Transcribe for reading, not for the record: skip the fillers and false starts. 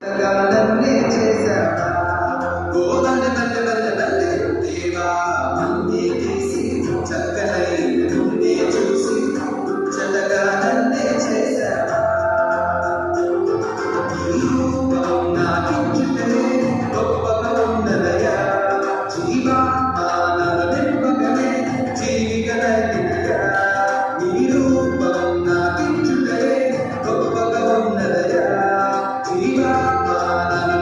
నన్నే చేశావా ఓ బల్లె బల్లె బల్లె బల్లె దేవా మన్నే తీసి చక్కనైన నిన్నే చూసి ముచ్చటగా నన్నే చేశావా ఈ రూపం నాకిచ్చుటే గొప్పగా ఉన్నదయా జీవా మానవ నింపకమే జీవిగా నడినగా ఈ రూపం నాకిచ్చుటే గొప్పగా ఉన్నదయా జీవా మానవ